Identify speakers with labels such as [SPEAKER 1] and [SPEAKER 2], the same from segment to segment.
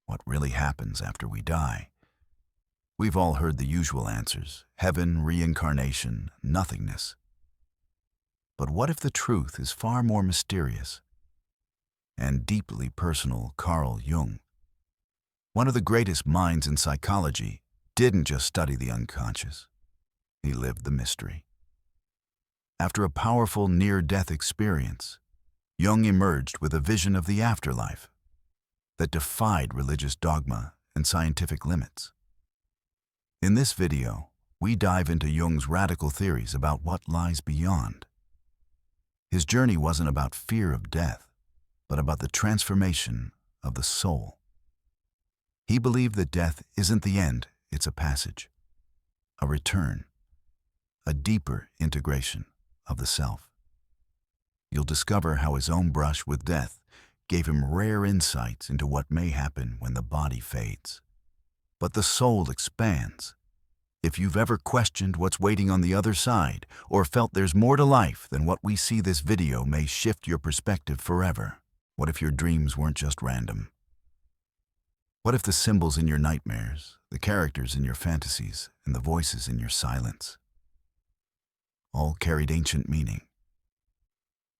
[SPEAKER 1] what really happens after we die. We've all heard the usual answers: heaven, reincarnation, nothingness. But what if the truth is far more mysterious and deeply personal? Carl Jung, one of the greatest minds in psychology, didn't just study the unconscious. He lived the mystery. After a powerful near-death experience, Jung emerged with a vision of the afterlife that defied religious dogma and scientific limits. In this video, we dive into Jung's radical theories about what lies beyond. His journey wasn't about fear of death, but about the transformation of the soul. He believed that death isn't the end, it's a passage, a return, a deeper integration of the self. You'll discover how his own brush with death gave him rare insights into what may happen when the body fades. But the soul expands. If you've ever questioned what's waiting on the other side, or felt there's more to life than what we see, this video may shift your perspective forever. What if your dreams weren't just random? What if the symbols in your nightmares, the characters in your fantasies, and the voices in your silence all carried ancient meaning?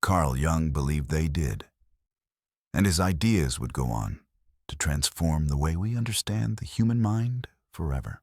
[SPEAKER 1] Carl Jung believed they did, and his ideas would go on to transform the way we understand the human mind forever.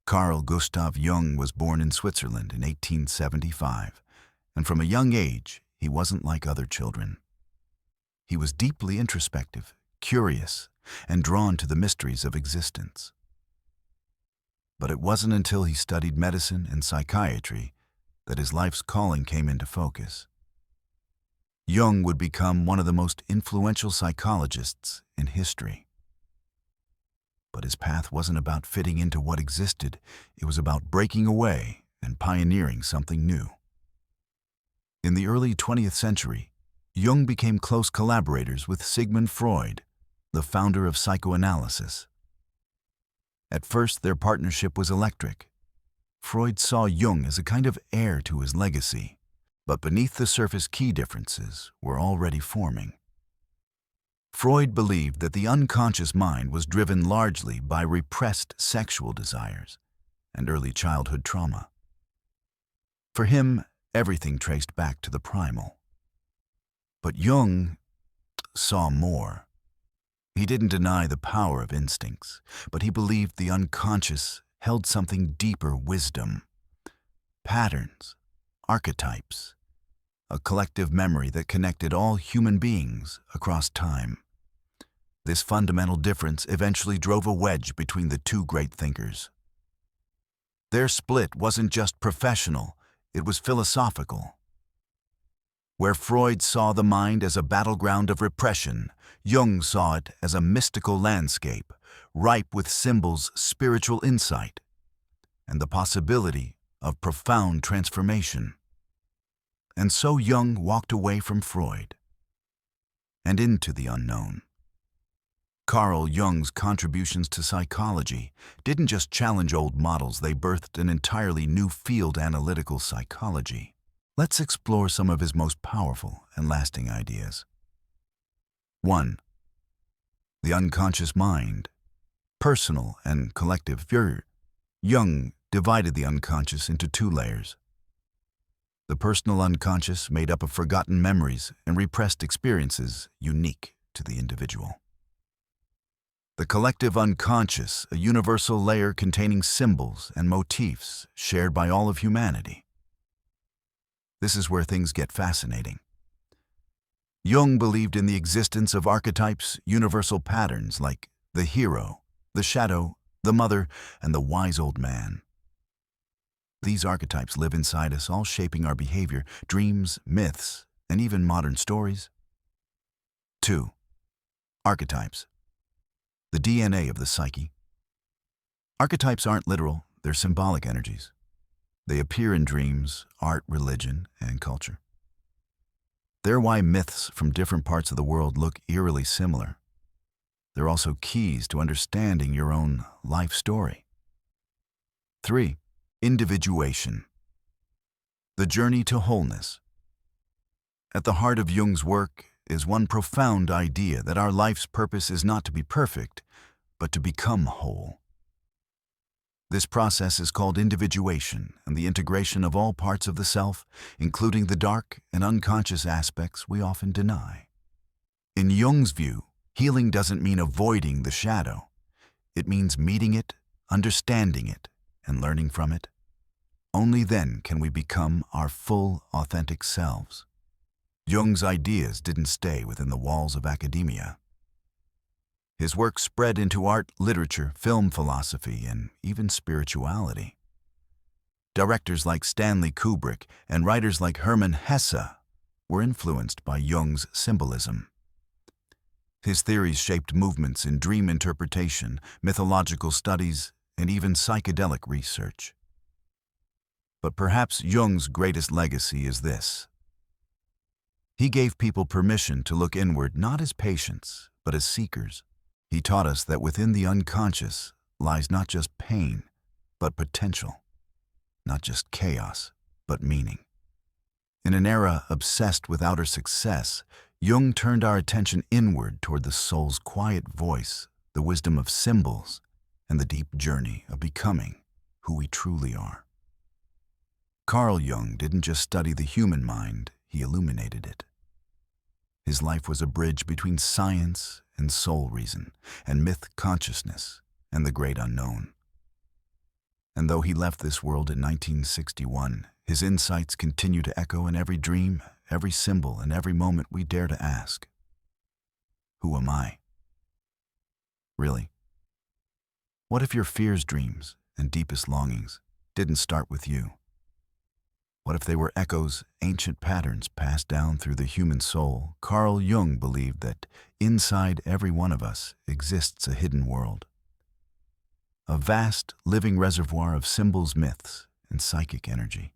[SPEAKER 1] Carl Gustav Jung was born in Switzerland in 1875, and from a young age, he wasn't like other children. He was deeply introspective, curious, and drawn to the mysteries of existence. But it wasn't until he studied medicine and psychiatry that his life's calling came into focus. Jung would become one of the most influential psychologists in history. But his path wasn't about fitting into what existed. It was about breaking away and pioneering something new. In the early 20th century, Jung became close collaborators with Sigmund Freud, the founder of psychoanalysis. At first, their partnership was electric. Freud saw Jung as a kind of heir to his legacy. But beneath the surface, key differences were already forming. Freud believed that the unconscious mind was driven largely by repressed sexual desires and early childhood trauma. For him, everything traced back to the primal. But Jung saw more. He didn't deny the power of instincts, but he believed the unconscious held something deeper: wisdom, patterns, archetypes, a collective memory that connected all human beings across time. This fundamental difference eventually drove a wedge between the two great thinkers. Their split wasn't just professional, it was philosophical. Where Freud saw the mind as a battleground of repression, Jung saw it as a mystical landscape, ripe with symbols, spiritual insight, and the possibility of profound transformation. And so Jung walked away from Freud and into the unknown. Carl Jung's contributions to psychology didn't just challenge old models, they birthed an entirely new field: analytical psychology. Let's explore some of his most powerful and lasting ideas. 1. The unconscious mind. Personal and collective. Jung divided the unconscious into two layers. The personal unconscious, made up of forgotten memories and repressed experiences unique to the individual. The collective unconscious, a universal layer containing symbols and motifs shared by all of humanity. This is where things get fascinating. Jung believed in the existence of archetypes, universal patterns like the hero, the shadow, the mother, and the wise old man. These archetypes live inside us, all shaping our behavior, dreams, myths, and even modern stories. 2. Archetypes. The DNA of the psyche. Archetypes aren't literal, they're symbolic energies. They appear in dreams, art, religion, and culture. They're why myths from different parts of the world look eerily similar. They're also keys to understanding your own life story. 3. Individuation. The journey to wholeness. At the heart of Jung's work is one profound idea that our life's purpose is not to be perfect, but to become whole. This process is called individuation and the integration of all parts of the self, including the dark and unconscious aspects we often deny. In Jung's view, healing doesn't mean avoiding the shadow. It means meeting it, understanding it, and learning from it. Only then can we become our full, authentic selves. Jung's ideas didn't stay within the walls of academia. His work spread into art, literature, film philosophy, and even spirituality. Directors like Stanley Kubrick and writers like Hermann Hesse were influenced by Jung's symbolism. His theories shaped movements in dream interpretation, mythological studies, and even psychedelic research. But perhaps Jung's greatest legacy is this. He gave people permission to look inward not as patients, but as seekers. He taught us that within the unconscious lies not just pain, but potential. Not just chaos, but meaning. In an era obsessed with outer success, Jung turned our attention inward toward the soul's quiet voice, the wisdom of symbols, and the deep journey of becoming who we truly are. Carl Jung didn't just study the human mind, he illuminated it. His life was a bridge between science and soul reason, and myth consciousness and the great unknown. And though he left this world in 1961, his insights continue to echo in every dream, every symbol, and every moment we dare to ask, who am I? Really? What if your fears, dreams, and deepest longings didn't start with you? What if they were echoes, ancient patterns passed down through the human soul? Carl Jung believed that inside every one of us exists a hidden world. A vast, living reservoir of symbols, myths, and psychic energy.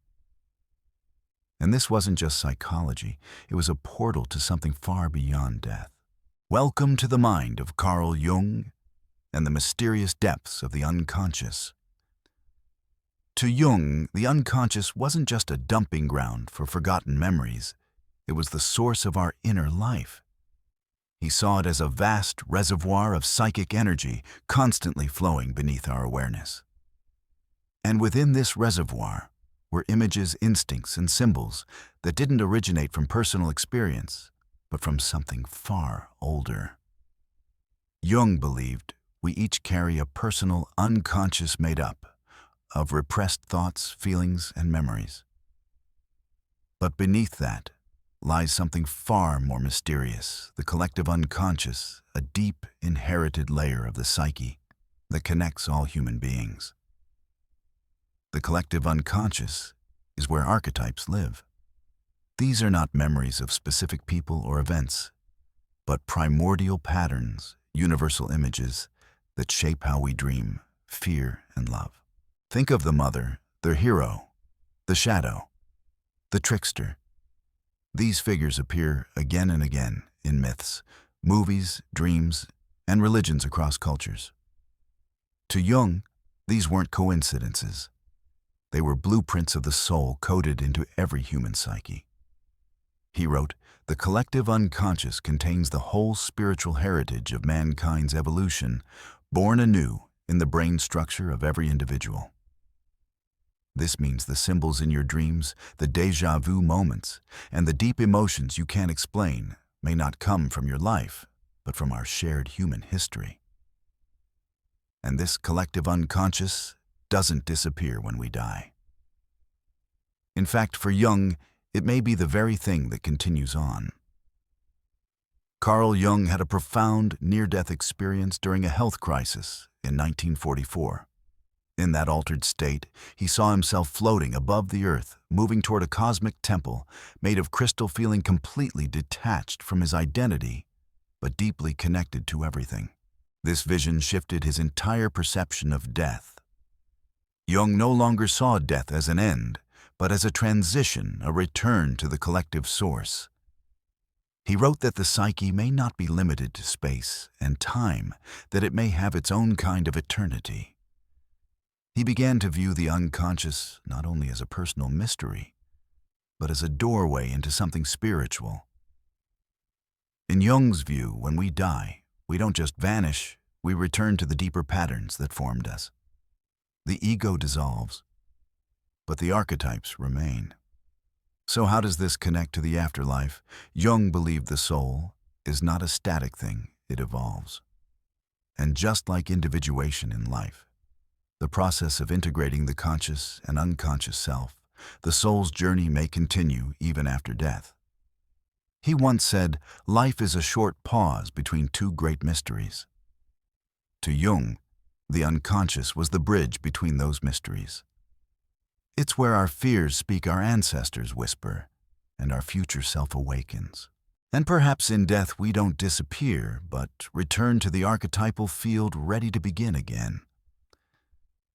[SPEAKER 1] And this wasn't just psychology, it was a portal to something far beyond death. Welcome to the mind of Carl Jung and the mysterious depths of the unconscious. To Jung, the unconscious wasn't just a dumping ground for forgotten memories. It was the source of our inner life. He saw it as a vast reservoir of psychic energy constantly flowing beneath our awareness. And within this reservoir were images, instincts, and symbols that didn't originate from personal experience, but from something far older. Jung believed we each carry a personal unconscious made up of repressed thoughts, feelings, and memories. But beneath that lies something far more mysterious, the collective unconscious, a deep, inherited layer of the psyche that connects all human beings. The collective unconscious is where archetypes live. These are not memories of specific people or events, but primordial patterns, universal images that shape how we dream, fear, and love. Think of the mother, the hero, the shadow, the trickster. These figures appear again and again in myths, movies, dreams, and religions across cultures. To Jung, these weren't coincidences. They were blueprints of the soul coded into every human psyche. He wrote, "The collective unconscious contains the whole spiritual heritage of mankind's evolution, born anew in the brain structure of every individual." This means the symbols in your dreams, the déjà vu moments, and the deep emotions you can't explain may not come from your life, but from our shared human history. And this collective unconscious doesn't disappear when we die. In fact, for Jung, it may be the very thing that continues on. Carl Jung had a profound near-death experience during a health crisis in 1944. In that altered state, he saw himself floating above the earth, moving toward a cosmic temple made of crystal, feeling completely detached from his identity, but deeply connected to everything. This vision shifted his entire perception of death. Jung no longer saw death as an end, but as a transition, a return to the collective source. He wrote that the psyche may not be limited to space and time, that it may have its own kind of eternity. He began to view the unconscious not only as a personal mystery, but as a doorway into something spiritual. In Jung's view, when we die, we don't just vanish, we return to the deeper patterns that formed us. The ego dissolves, but the archetypes remain. So how does this connect to the afterlife? Jung believed the soul is not a static thing, it evolves. And just like individuation in life, the process of integrating the conscious and unconscious self, the soul's journey may continue even after death. He once said, "Life is a short pause between two great mysteries." To Jung, the unconscious was the bridge between those mysteries. It's where our fears speak, our ancestors whisper, and our future self awakens. And perhaps in death we don't disappear, but return to the archetypal field ready to begin again.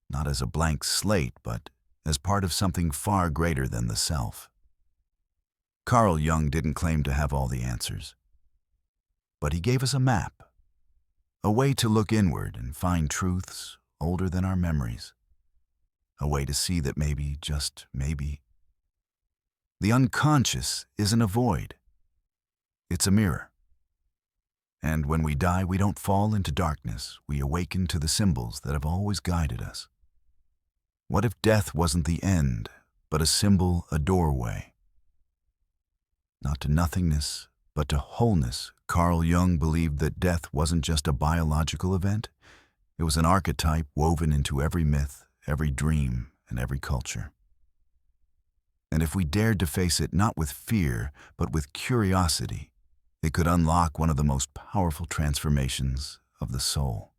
[SPEAKER 1] Not as a blank slate, but as part of something far greater than the self. Carl Jung didn't claim to have all the answers, but he gave us a map, a way to look inward and find truths older than our memories, a way to see that maybe, just maybe, the unconscious isn't a void, it's a mirror. And when we die, we don't fall into darkness, we awaken to the symbols that have always guided us. What if death wasn't the end, but a symbol, a doorway? Not to nothingness, but to wholeness. Carl Jung believed that death wasn't just a biological event, it was an archetype woven into every myth, every dream, and every culture. And if we dared to face it not with fear, but with curiosity, it could unlock one of the most powerful transformations of the soul.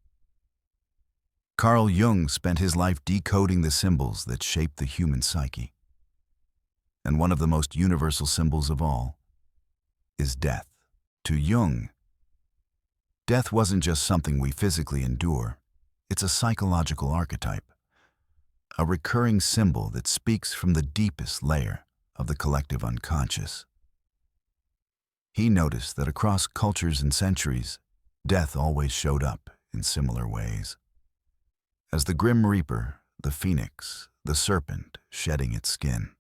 [SPEAKER 1] Carl Jung spent his life decoding the symbols that shape the human psyche. And one of the most universal symbols of all is death. To Jung, death wasn't just something we physically endure, it's a psychological archetype, a recurring symbol that speaks from the deepest layer of the collective unconscious. He noticed that across cultures and centuries, death always showed up in similar ways. As the grim reaper, the phoenix, the serpent shedding its skin.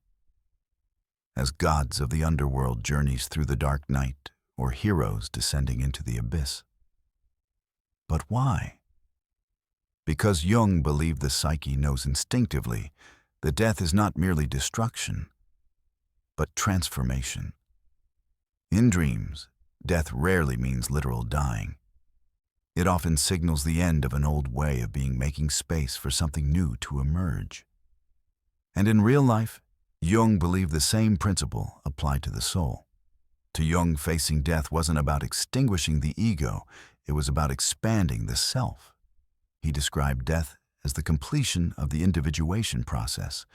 [SPEAKER 1] As gods of the underworld journeys through the dark night, or heroes descending into the abyss. But why? Because Jung believed the psyche knows instinctively that death is not merely destruction, but transformation. In dreams, death rarely means literal dying. It often signals the end of an old way of being, making space for something new to emerge. And in real life, Jung believed the same principle applied to the soul. To Jung, facing death wasn't about extinguishing the ego, it was about expanding the self. He described death as the completion of the individuation process,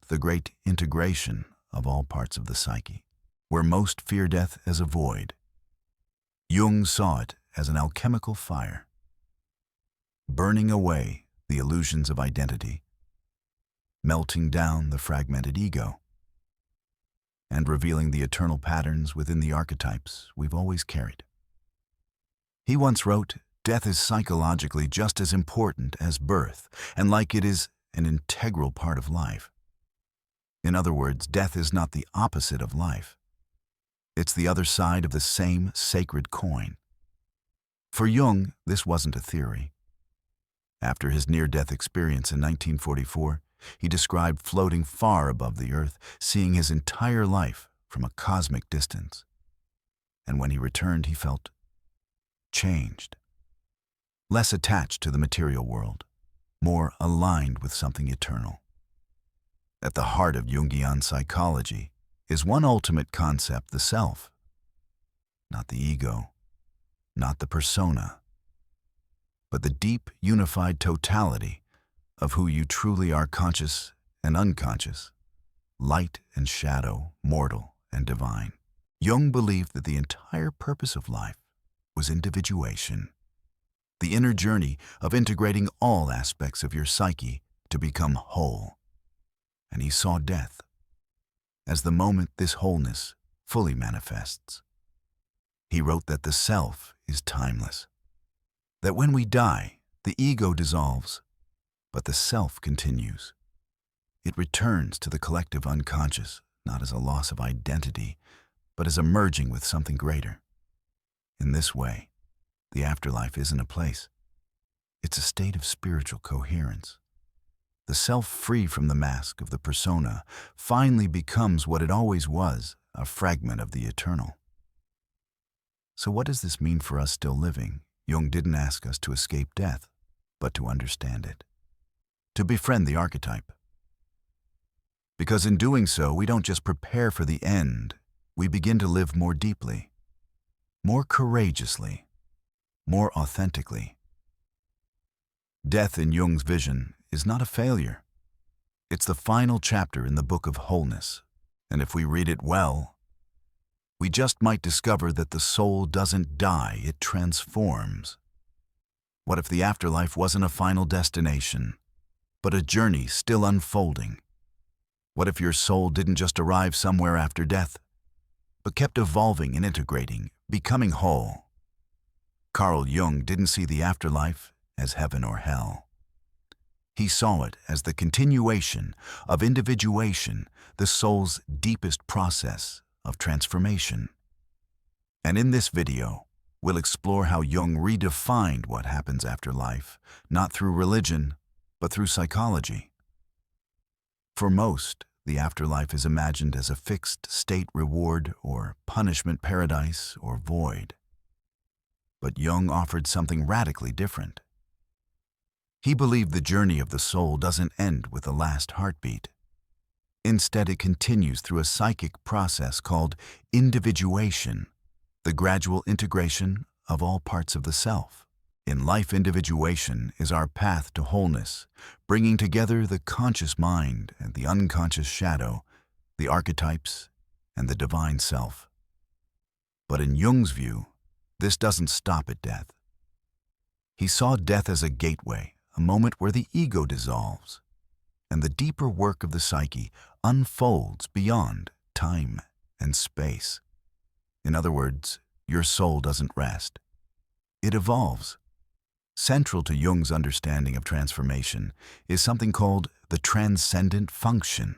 [SPEAKER 1] the great integration of all parts of the psyche. Where most fear death as a void, Jung saw it as an alchemical fire, burning away the illusions of identity, melting down the fragmented ego, and revealing the eternal patterns within the archetypes we've always carried. He once wrote, "Death is psychologically just as important as birth, and like it is an integral part of life." In other words, death is not the opposite of life. It's the other side of the same sacred coin. For Jung, this wasn't a theory. After his near-death experience in 1944, he described floating far above the earth, seeing his entire life from a cosmic distance. And when he returned, he felt changed, less attached to the material world, more aligned with something eternal. At the heart of Jungian psychology is one ultimate concept, the self. Not the ego, not the persona, but the deep, unified totality of who you truly are, conscious and unconscious, light and shadow, mortal and divine. Jung believed that the entire purpose of life was individuation, the inner journey of integrating all aspects of your psyche to become whole. And he saw death as the moment this wholeness fully manifests. He wrote that the self is timeless, that when we die, the ego dissolves, but the self continues. It returns to the collective unconscious, not as a loss of identity, but as a merging with something greater. In this way, the afterlife isn't a place. It's a state of spiritual coherence. The self, free from the mask of the persona, finally becomes what it always was, a fragment of the eternal. So what does this mean for us still living? Jung didn't ask us to escape death, but to understand it, to befriend the archetype. Because in doing so, we don't just prepare for the end, we begin to live more deeply, more courageously, more authentically. Death in Jung's vision is not a failure. It's the final chapter in the book of wholeness, and if we read it well, we just might discover that the soul doesn't die, it transforms. What if the afterlife wasn't a final destination, but a journey still unfolding? What if your soul didn't just arrive somewhere after death, but kept evolving and integrating, becoming whole? Carl Jung didn't see the afterlife as heaven or hell. He saw it as the continuation of individuation, the soul's deepest process of transformation. And in this video, we'll explore how Jung redefined what happens after life, not through religion, but through psychology. For most, the afterlife is imagined as a fixed state reward or punishment paradise or void. But Jung offered something radically different. He believed the journey of the soul doesn't end with the last heartbeat. Instead, it continues through a psychic process called individuation, the gradual integration of all parts of the self. In life, individuation is our path to wholeness, bringing together the conscious mind and the unconscious shadow, the archetypes and the divine self. But in Jung's view, this doesn't stop at death. He saw death as a gateway, a moment where the ego dissolves, and the deeper work of the psyche unfolds beyond time and space. In other words, your soul doesn't rest. It evolves. Central to Jung's understanding of transformation is something called the transcendent function.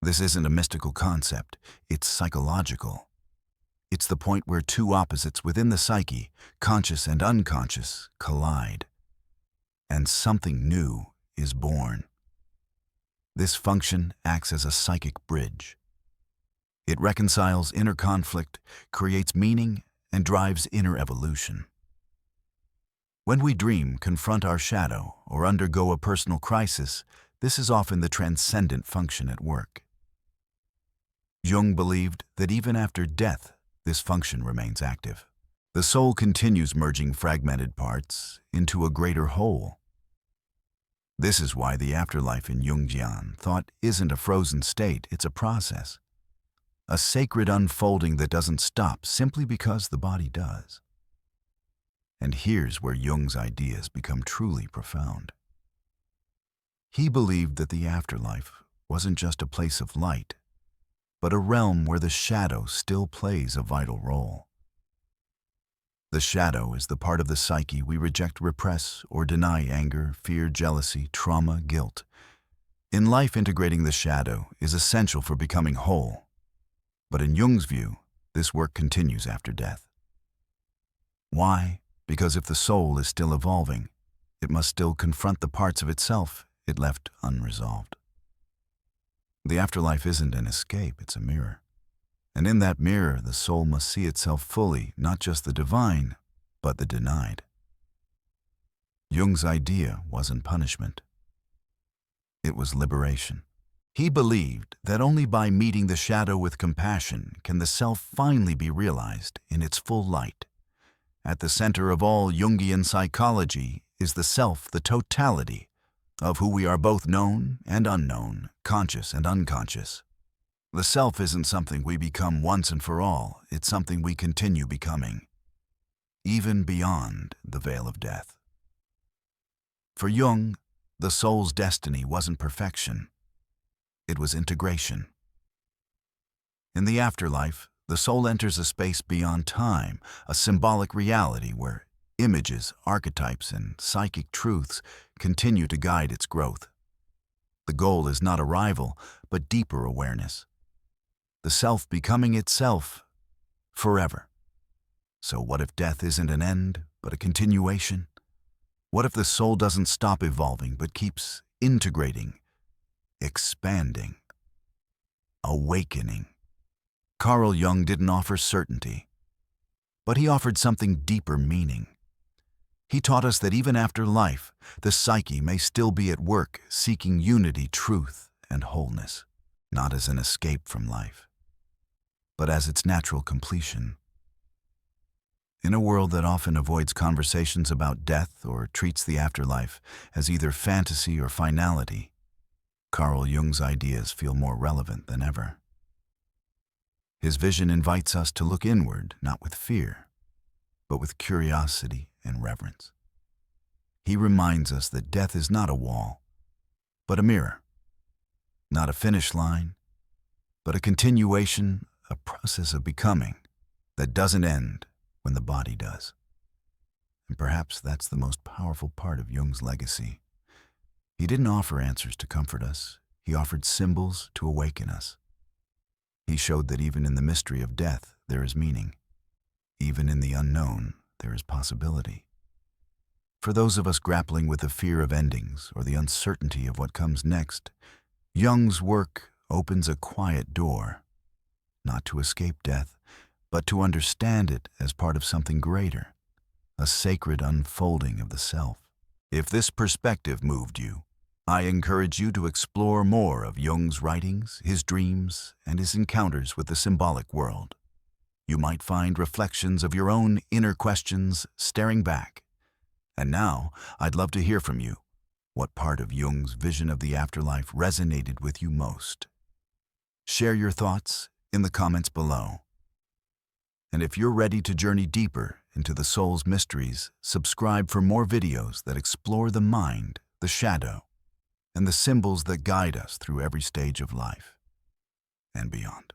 [SPEAKER 1] This isn't a mystical concept, it's psychological. It's the point where two opposites within the psyche, conscious and unconscious, collide, and something new is born. This function acts as a psychic bridge. It reconciles inner conflict, creates meaning, and drives inner evolution. When we dream, confront our shadow, or undergo a personal crisis, this is often the transcendent function at work. Jung believed that even after death, this function remains active. The soul continues merging fragmented parts into a greater whole. This is why the afterlife in Jungian thought isn't a frozen state, it's a process. A sacred unfolding that doesn't stop simply because the body does. And here's where Jung's ideas become truly profound. He believed that the afterlife wasn't just a place of light, but a realm where the shadow still plays a vital role. The shadow is the part of the psyche we reject, repress, or deny anger, fear, jealousy, trauma, guilt. In life, integrating the shadow is essential for becoming whole. But in Jung's view, this work continues after death. Why? Because if the soul is still evolving, it must still confront the parts of itself it left unresolved. The afterlife isn't an escape, it's a mirror. And in that mirror, the soul must see itself fully, not just the divine, but the denied. Jung's idea wasn't punishment. It was liberation. He believed that only by meeting the shadow with compassion can the self finally be realized in its full light. At the center of all Jungian psychology is the self, the totality of who we are, both known and unknown, conscious and unconscious. The self isn't something we become once and for all, it's something we continue becoming, even beyond the veil of death. For Jung, the soul's destiny wasn't perfection, it was integration. In the afterlife, the soul enters a space beyond time, a symbolic reality where images, archetypes, and psychic truths continue to guide its growth. The goal is not arrival, but deeper awareness. The self becoming itself forever. So what if death isn't an end, but a continuation? What if the soul doesn't stop evolving, but keeps integrating, expanding, awakening? Carl Jung didn't offer certainty, but he offered something deeper meaning. He taught us that even after life, the psyche may still be at work seeking unity, truth, and wholeness, not as an escape from life, but as its natural completion. In a world that often avoids conversations about death or treats the afterlife as either fantasy or finality, Carl Jung's ideas feel more relevant than ever. His vision invites us to look inward, not with fear, but with curiosity and reverence. He reminds us that death is not a wall, but a mirror, not a finish line, but a continuation, a process of becoming that doesn't end when the body does. And perhaps that's the most powerful part of Jung's legacy. He didn't offer answers to comfort us. He offered symbols to awaken us. He showed that even in the mystery of death, there is meaning. Even in the unknown, there is possibility. For those of us grappling with the fear of endings or the uncertainty of what comes next, Jung's work opens a quiet door, not to escape death, but to understand it as part of something greater, a sacred unfolding of the self. If this perspective moved you, I encourage you to explore more of Jung's writings, his dreams, and his encounters with the symbolic world. You might find reflections of your own inner questions staring back. And now, I'd love to hear from you. What part of Jung's vision of the afterlife resonated with you most? Share your thoughts in the comments below. And if you're ready to journey deeper into the soul's mysteries, subscribe for more videos that explore the mind, the shadow, and the symbols that guide us through every stage of life and beyond.